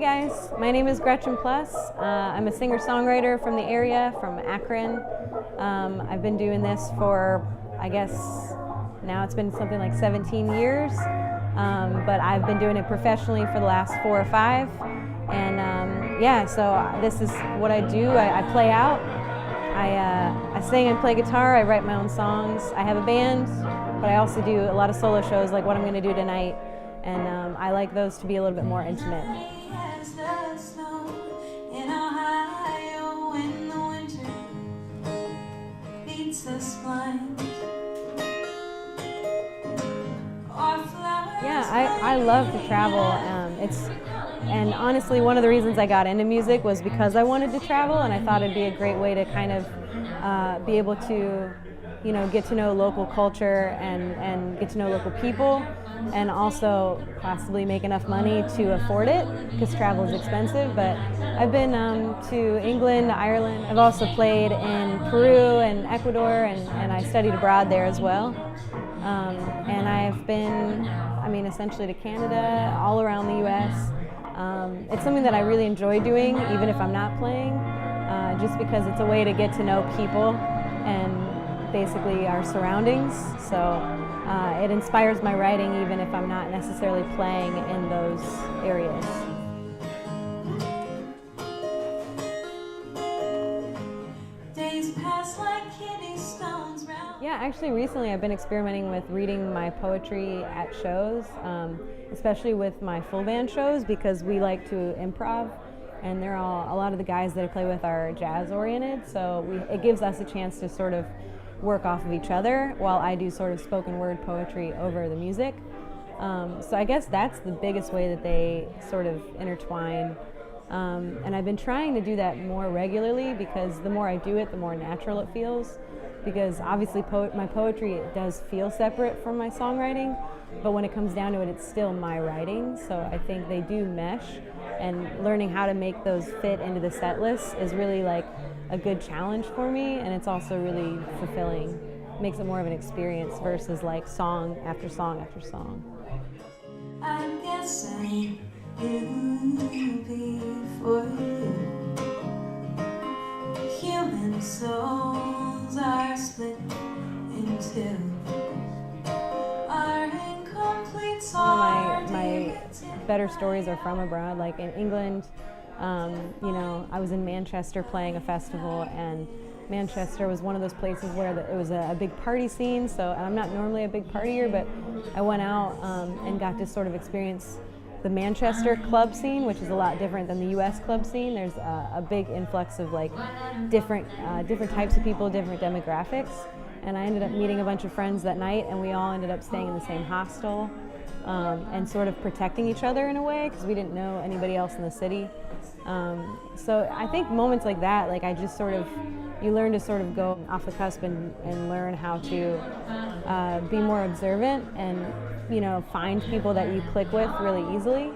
guys, my name is Gretchen Pleuss. I'm a singer-songwriter from the area, from Akron. I've been doing this for, I guess, now it's been something like 17 years, but I've been doing it professionally for the last 4 or 5. And yeah, so this is what I do. I play out, I sing and play guitar, I write my own songs. I have a band, but I also do a lot of solo shows like what I'm going to do tonight. And I like those to be a little bit more intimate. Yeah, I love to travel. And honestly, one of the reasons I got into music was because I wanted to travel, and I thought it'd be a great way to kind of be able to, you know, get to know local culture and get to know local people, and also possibly make enough money to afford it, because travel is expensive. But I've been to England, Ireland. I've also played in Peru and Ecuador, and I studied abroad there as well. And I've been, essentially to Canada, all around the U.S. It's something that I really enjoy doing, even if I'm not playing, just because it's a way to get to know people and basically our surroundings. So it inspires my writing even if I'm not necessarily playing in those areas. Days pass like kidney stones round. Yeah, actually recently I've been experimenting with reading my poetry at shows, especially with my full band shows, because we like to improv, and a lot of the guys that I play with are jazz oriented, so it gives us a chance to sort of work off of each other while I do sort of spoken word poetry over the music. So I guess that's the biggest way that they sort of intertwine. And I've been trying to do that more regularly, because the more I do it, the more natural it feels. Because obviously my poetry, it does feel separate from my songwriting, but when it comes down to it, it's still my writing. So I think they do mesh, and learning how to make those fit into the set list is really like a good challenge for me, and it's also really fulfilling. Makes it more of an experience versus like song after song after song. I guess I will be for you. Human souls are split in two. Our incomplete souls. My better stories are from abroad, like in England. I was in Manchester playing a festival, and Manchester was one of those places where it was a big party scene. So I'm not normally a big partier, but I went out and got to sort of experience the Manchester club scene, which is a lot different than the U.S. club scene. There's a big influx of like different types of people, different demographics. And I ended up meeting a bunch of friends that night, and we all ended up staying in the same hostel and sort of protecting each other in a way, because we didn't know anybody else in the city. So I think moments like that, like you learn to sort of go off the cusp and learn how to be more observant and, find people that you click with really easily.